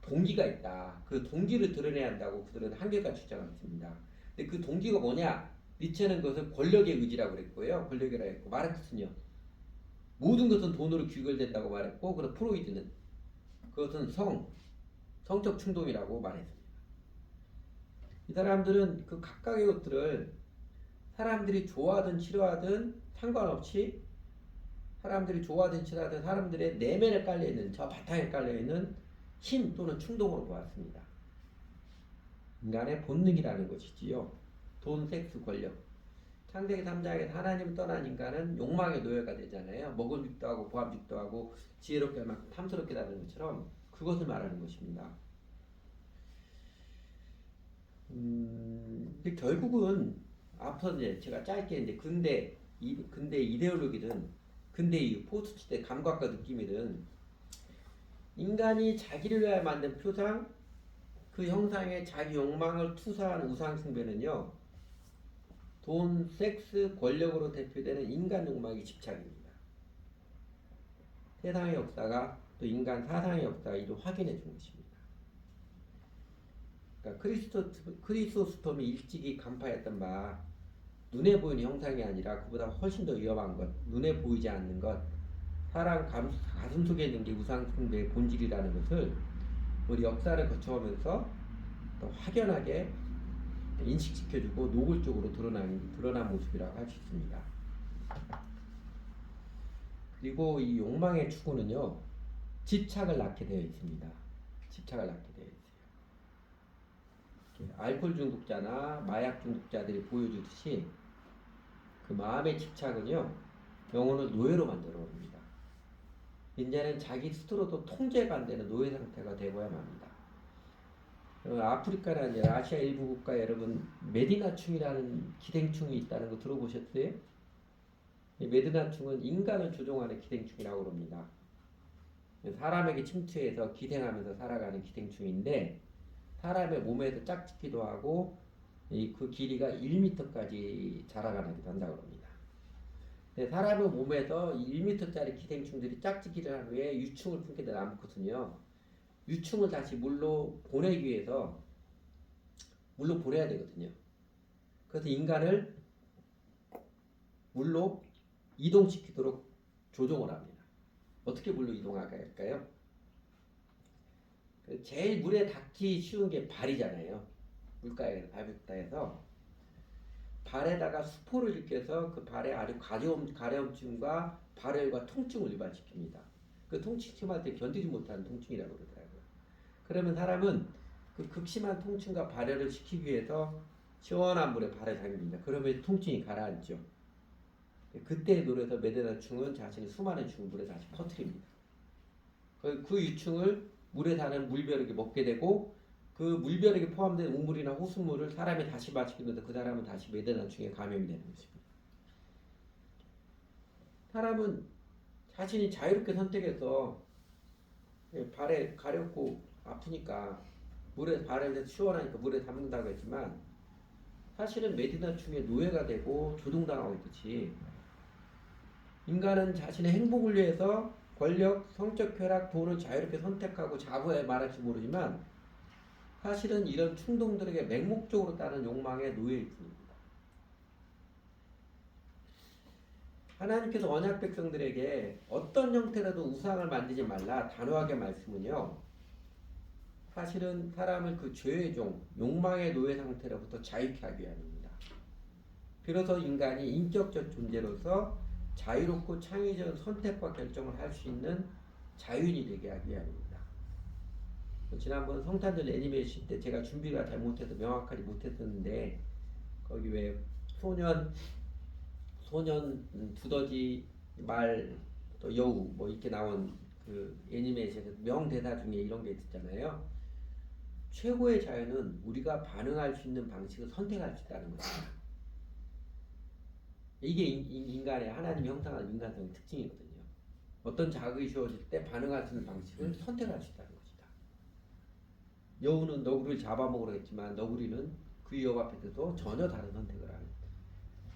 동기가 있다. 그 동기를 드러내야 한다고 그들은 한결같이 주장했습니다. 근데 그 동기가 뭐냐? 니체는 그것을 권력의 의지라고 그랬고요. 권력이라고 했고, 마르크스는요, 모든 것은 돈으로 귀결된다고 말했고, 그리고 프로이드는 그것은 성적 충동이라고 말했습니다. 이 사람들은 그 각각의 것들을 사람들이 좋아하든 싫어하든 상관없이, 사람들이 좋아하든 싫어하든 사람들의 내면에 깔려있는, 저 바탕에 깔려있는 힘 또는 충동으로 보았습니다. 인간의 본능이라는 것이지요. 돈, 섹스, 권력. 창세기 3장에서 하나님을 떠난 인간은 욕망의 노예가 되잖아요. 먹음직도 하고 보암직도 하고 지혜롭게 할 만큼 탐스럽게 다는 것처럼 그것을 말하는 것입니다. 근데 결국은 앞서 이제 제가 짧게 이제 근대 이데올로기든 근대 이후 포스트 시대 감각과 느낌이든, 인간이 자기를 위하여 만든 표상, 그 형상에 자기 욕망을 투사한 우상 숭배는요, 돈, 섹스, 권력으로 대표되는 인간 욕망의 집착입니다. 세상의 역사가 또 인간 사상의 역사가 이를 확인해 준 것입니다. 그러니까 크리소스톰이 일찍이 간파했던 바, 눈에 보이는 형상이 아니라 그보다 훨씬 더 위험한 것, 눈에 보이지 않는 것, 사람 가슴 속에 있는 게 우상 숭배의 본질이라는 것을 우리 역사를 거쳐오면서 더 확연하게 인식시켜주고 노골적으로 드러난 모습이라고 할 수 있습니다. 그리고 이 욕망의 추구는요, 집착을 낳게 되어 있습니다. 집착을 낳게 되어 있어요. 알코올 중독자나 마약 중독자들이 보여주듯이 그 마음의 집착은요, 영혼을 노예로 만들어 옵니다. 이제는 자기 스스로도 통제가 안 되는 노예 상태가 되고야 맙니다. 아프리카나 이제 아시아 일부 국가 여러분 메디나충이라는 기생충이 있다는 거 들어보셨어요? 이 메디나충은 인간을 조종하는 기생충이라고 합니다. 사람에게 침투해서 기생하면서 살아가는 기생충인데, 사람의 몸에서 짝짓기도 하고 그 길이가 1m까지 자라나기도 한다고 합니다. 근데 사람의 몸에서 1m짜리 기생충들이 짝짓기를 한 후에 유충을 품게 돼 남거든요. 유충을 다시 물로 보내기 위해서 물로 보내야 되거든요. 그래서 인간을 물로 이동시키도록 조종을 합니다. 어떻게 물로 이동할까요? 제일 물에 닿기 쉬운 게 발이잖아요. 물가에 발붙다해서 발에다가 수포를 일으켜서 그 발에 아주 가려움증과 발열과 통증을 유발시킵니다. 그 통증할 때 견디지 못하는 통증이라고 그러더라고요. 그러면 사람은 그 극심한 통증과 발열을 시키기 위해서 시원한 물에 발을 담깁니다. 그러면 통증이 가라앉죠. 그때 노려서 메데나충은 자신의 수많은 유충을 물에 다시 퍼뜨립니다. 그 유충을 물에 사는 물벼룩이 먹게 되고 그 물벼룩에 포함된 우물이나 호수물을 사람이 다시 마시게 되면서 그 사람은 다시 메데나충에 감염이 되는 것입니다. 사람은 자신이 자유롭게 선택해서 발에 가렵고 아프니까 물에 발에 시원하니까 물에 담는다고 했지만 사실은 메데나충의 노예가 되고 조종당하고 있듯이 인간은 자신의 행복을 위해서 권력, 성적 쾌락, 돈을 자유롭게 선택하고 자부해 말할지 모르지만 사실은 이런 충동들에게 맹목적으로 따른 욕망의 노예일 뿐입니다. 하나님께서 언약 백성들에게 어떤 형태라도 우상을 만들지 말라 단호하게 말씀은요. 사실은 사람을 그 죄의 종, 욕망의 노예 상태로부터 자유케 하기 위함입니다. 비로소 인간이 인격적 존재로서 자유롭고 창의적인 선택과 결정을 할 수 있는 자유인이 되게 하기 위함입니다. 지난번 성탄절 애니메이션 때 제가 준비가 잘못해서 명확하게 못했었는데 거기 왜 소년 두더지 말 또 여우 뭐 이렇게 나온 그 애니메이션에서 명대사 중에 이런 게 있잖아요. 최고의 자유는 우리가 반응할 수 있는 방식을 선택할 수 있다는 것입니다. 이게 인간의 하나님 형상하는 인간성의 특징이거든요. 어떤 자극이 주어질 때 반응할 수 있는 방식을 선택할 수 있다는 것이다. 여우는 너구리를 잡아먹으려 했지만 너구리는 그 여우 앞에서도 전혀 다른 선택을 하는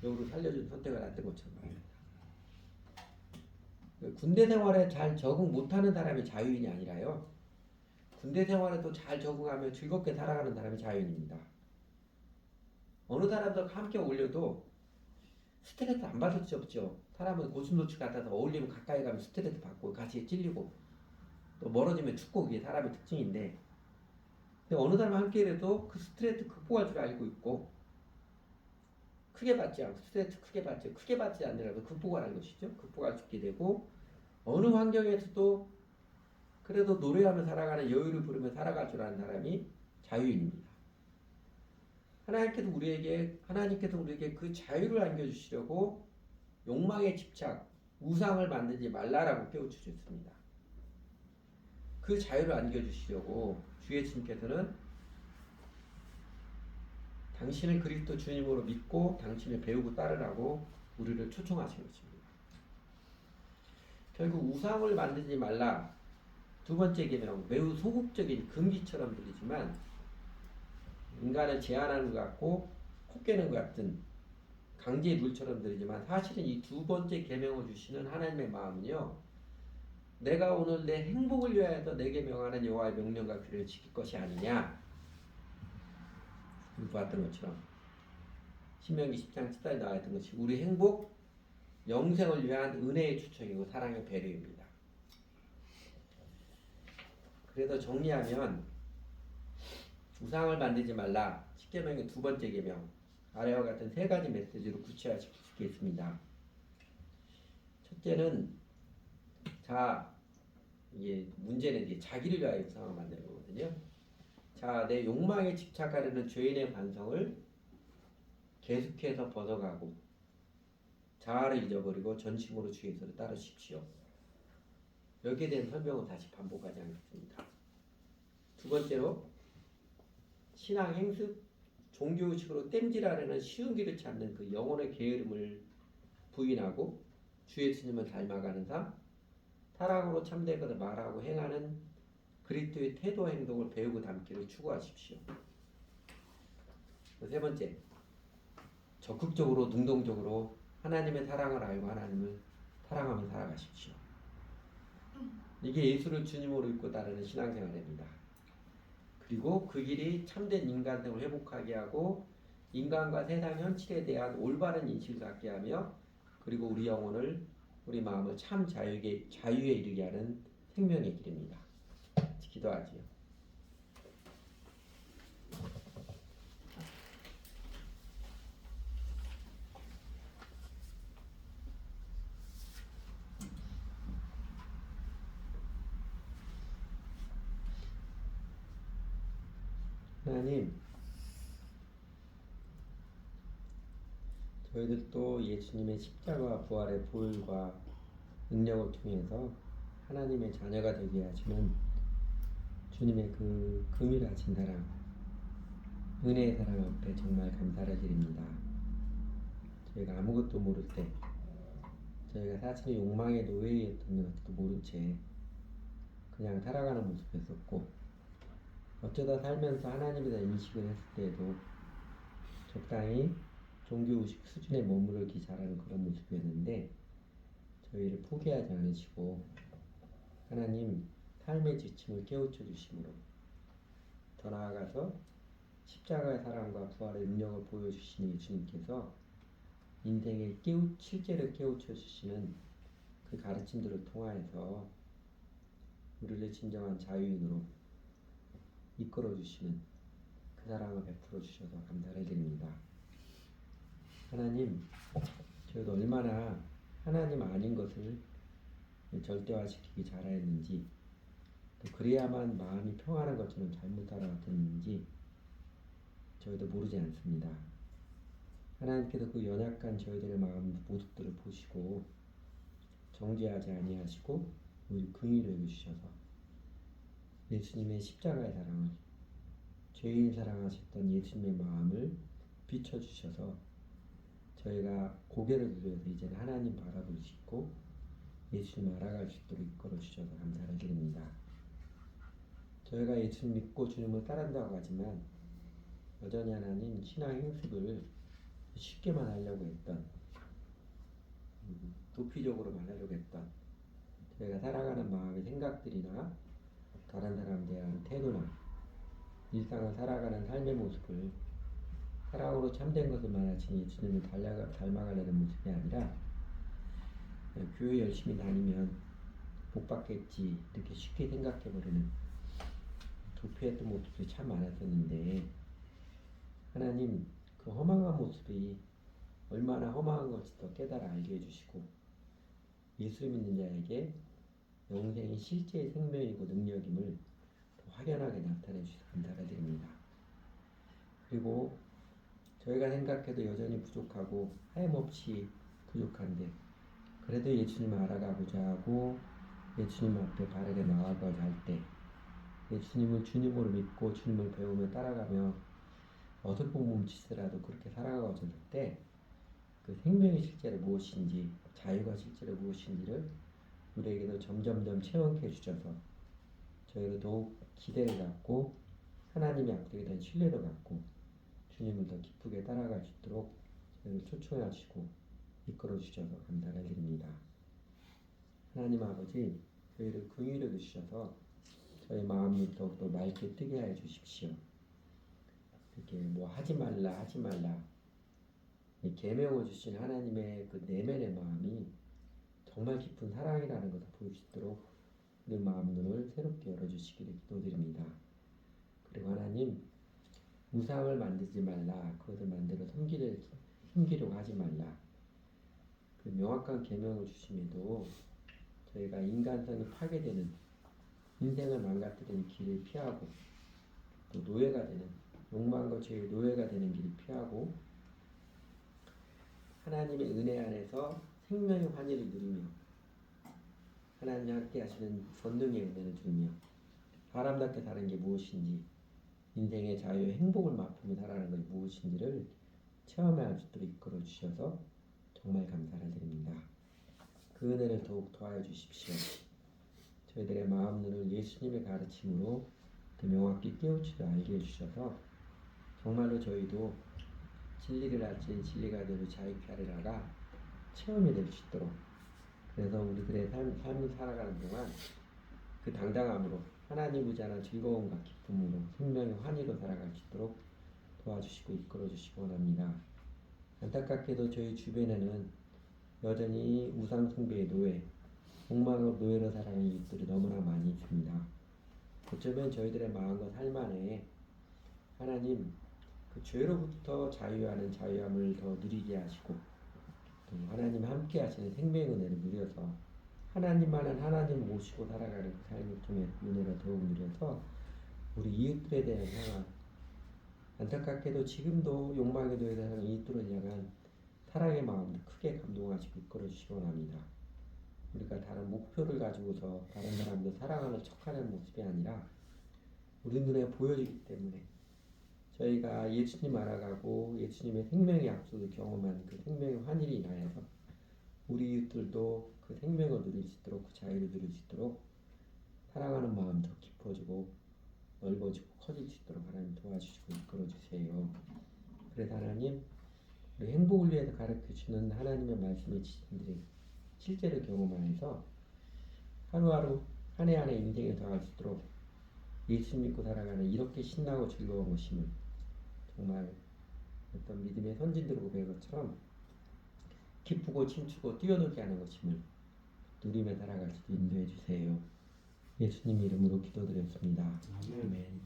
여우를 살려준 선택을 했던 것처럼 말입니다. 군대 생활에 잘 적응 못하는 사람이 자유인이 아니라요. 군대 생활에도 잘 적응하며 즐겁게 살아가는 사람이 자유인입니다. 어느 사람도 함께 어울려도 스트레스 안 받을 수 없죠. 사람은 고슴도치 같아서 어울리면 가까이 가면 스트레스 받고 같이 찔리고 또 멀어지면 춥고 그게 사람의 특징인데 근데 어느 사람 함께 해도 그 스트레스 극복할 줄 알고 있고 크게 받지 않고 스트레스 크게 받지 않더라도 극복하는 것이죠. 극복할 수 있게 되고 어느 환경에서도 그래도 노래하며 살아가는 여유를 부르며 살아갈 줄 아는 사람이 자유인입니다. 하나님께서 우리에게 그 자유를 안겨주시려고 욕망에 집착, 우상을 만들지 말라라고 깨우쳐주셨습니다. 그 자유를 안겨주시려고 주 예수님께서는 당신을 그리스도 주님으로 믿고 당신을 배우고 따르라고 우리를 초청하신 것입니다. 결국 우상을 만들지 말라 두 번째 계명 매우 소극적인 금기처럼 들리지만 인간을 제한하는 것 같고 코 깨는 것 같은 강제의 룰처럼 들리지만 사실은 이 두 번째 계명을 주시는 하나님의 마음은요. 내가 오늘 내 행복을 위하여서 내게 명하는 여호와의 명령과 규례를 지킬 것이 아니냐. 보았던 것처럼 신명기 10장 14절에 나와있던 것이 우리 행복, 영생을 위한 은혜의 추천이고 사랑의 배려입니다. 그래서 정리하면 우상을 만들지 말라 10계명의 두 번째 계명 아래와 같은 세 가지 메시지로 구체화시키겠습니다. 첫째는 이게 문제는 이제 자기를 위하여 우상을 만드는 거거든요. 내 욕망에 집착하려는 죄인의 반성을 계속해서 벗어가고 자아를 잊어버리고 전심으로 주 예수를 따르십시오. 여기에 대한 설명을 다시 반복하지 않겠습니다. 두 번째로 신앙 행습, 종교의식으로 땜질하려는 쉬운 길을 찾는 그 영혼의 게으름을 부인하고 주 예수님을 닮아가는 삶, 사랑으로 참된 것을 말하고 행하는 그리스도의 태도 행동을 배우고 담기를 추구하십시오. 세 번째, 적극적으로 능동적으로 하나님의 사랑을 알고 하나님을 사랑하며 살아가십시오. 이게 예수를 주님으로 믿고 따르는 신앙생활입니다. 그리고 그 길이 참된 인간성을 회복하게 하고 인간과 세상 현실에 대한 올바른 인식을 갖게 하며 그리고 우리 영혼을 우리 마음을 참 자유에 이르게 하는 생명의 길입니다. 기도하지요. 하나님, 저희들도 예수님의 십자가 부활의 보혈과 능력을 통해서 하나님의 자녀가 되게 하시는 주님의 그 긍휼하신 사랑, 은혜의 사랑 앞에 정말 감사를 드립니다. 저희가 아무것도 모를 때, 저희가 사실은 욕망의 노예였던 것도 모른 채 그냥 살아가는 모습이었었고, 어쩌다 살면서 하나님에 대한 인식을 했을 때에도 적당히 종교의식 수준에 머무르기 잘하는 그런 모습이었는데 저희를 포기하지 않으시고 하나님 삶의 지침을 깨우쳐 주심으로 더 나아가서 십자가의 사랑과 부활의 능력을 보여주시는 예수님께서 인생의 실제로 깨우쳐 주시는 그 가르침들을 통하여서 우리를 진정한 자유인으로 이끌어 주시는 그 사랑을 베풀어 주셔서 감사를 드립니다. 하나님, 저희도 얼마나 하나님 아닌 것을 절대화시키기 잘하였는지, 또 그래야만 마음이 평안한 것처럼 잘못 살아왔는지 저희도 모르지 않습니다. 하나님께서 그 연약한 저희들의 마음 모습들을 보시고 정죄하지 아니하시고 우리 긍휼히 여기주셔서 예수님의 십자가의 사랑을, 죄인 사랑하셨던 예수님의 마음을 비춰주셔서 저희가 고개를 들여서 이제는 하나님 바라볼 수 있고 예수님 알아갈 수 있도록 이끌어 주셔서 감사를 드립니다. 저희가 예수님 믿고 주님을 따른다고 하지만 여전히 하나님 신앙 행습을 쉽게만 하려고 했던, 도피적으로만 하려고 했던 저희가 살아가는 마음의 생각들이나 다른 사람에 대한 태도나 일상을 살아가는 삶의 모습을 사랑으로 참된 것을 말하신 예수님을 닮아가려는 모습이 아니라 교회 열심히 다니면 복 받겠지 이렇게 쉽게 생각해버리는 도피했던 모습이 참 많았었는데 하나님 그 허망한 모습이 얼마나 허망한 것인지 더 깨달아 알게 해주시고 예수 믿는 자에게 영생이 실제의 생명이고 능력임을 더 확연하게 나타내 주셔서 감사를 드립니다. 그리고 저희가 생각해도 여전히 부족하고 하염없이 부족한데 그래도 예수님을 알아가고자 하고 예수님 앞에 바르게 나아가고자 할 때 예수님을 주님으로 믿고 주님을 배우며 따라가며 어설픈 몸짓이라도 그렇게 살아가고자 할 때 그 생명이 실제로 무엇인지 자유가 실제로 무엇인지를 우리에게도 점점점 체험케 해주셔서 저희도 더욱 기대를 갖고 하나님의 약속에 대한 신뢰를 갖고 주님을 더 기쁘게 따라갈 수 있도록 저희를 초청하시고 이끌어 주셔서 감사를 드립니다. 하나님 아버지 저희를 긍휼히 여기셔서 저희 마음을 더욱더 맑게 뜨게 해 주십시오. 이렇게 뭐 하지 말라 이 계명을 주신 하나님의 그 내면의 마음이 정말 깊은 사랑이라는 것을 보일 수 있도록 우리 마음 눈을 새롭게 열어주시기를 기도드립니다. 그리고 하나님 우상을 만들지 말라, 그것을 만들어 섬기려고 하지 말라, 그 명확한 계명을 주심에도 저희가 인간성이 파괴되는 인생을 망가뜨리는 길을 피하고 또 노예가 되는 욕망과 죄의 노예가 되는 길을 피하고 하나님의 은혜 안에서 생명의 환희를 누리며 하나님이 함께 하시는 권능의 은혜를 주며 사람답게 사는 게 무엇인지 인생의 자유의 행복을 맛보며 살아가는 것이 무엇인지를 체험할 수 있도록 이끌어 주셔서 정말 감사를 드립니다. 그 은혜를 더욱 더하여 주십시오. 저희들의 마음 눈을 예수님의 가르침으로 더 명확히 깨우치려 알게 해주셔서 정말로 저희도 진리를 알지 진리가 되는 자유케 하리라가 체험이 될 수 있도록, 그래서 우리들의 삶을 살아가는 동안 그 당당함으로 하나님을 자는 즐거움과 기쁨으로 생명의 환희로 살아갈 수 있도록 도와주시고 이끌어주시기 원합니다. 안타깝게도 저희 주변에는 여전히 우상 숭배의 노예, 욕망으로 노예로 살아가는 이웃들이 너무나 많이 있습니다. 어쩌면 저희들의 마음과 삶 안에 하나님 그 죄로부터 자유하는 자유함을 더 누리게 하시고, 또 하나님 함께 하시는 생명의 은혜를 누려서 하나님만은 하나님 모시고 살아가는 그 삶을 통해 은혜를 더욱 누려서 우리 이웃들에 대한 향한, 안타깝게도 지금도 욕망의 노예에 사는 이웃들을 향한 사랑의 마음을 크게 감동하시고 이끌어주시기 원합니다. 우리가 다른 목표를 가지고서 다른 사람들 사랑하는 척하는 모습이 아니라 우리 눈에 보여지기 때문에 저희가 예수님 알아가고 예수님의 생명의 약속을 경험한 그 생명의 환희를 인하여서 우리 이웃들도 그 생명을 누릴 수 있도록, 그 자유를 누릴 수 있도록 사랑하는 마음 더 깊어지고 넓어지고 커질 수 있도록 하나님 도와주시고 이끌어주세요. 그래서 하나님 우리 행복을 위해서 가르쳐주는 하나님의 말씀의 지식들이 실제로 경험하여서 하루하루 한 해 한 해 인생에 더할 수 있도록 예수 믿고 살아가는 이렇게 신나고 즐거운 것임을, 정말 어떤 믿음의 선진들 고백한 것처럼 기쁘고 춤추고 뛰어놀게 하는 것임을 누리며 살아갈 수 있도록 인도해 주세요. 예수님 이름으로 기도드렸습니다. 아멘.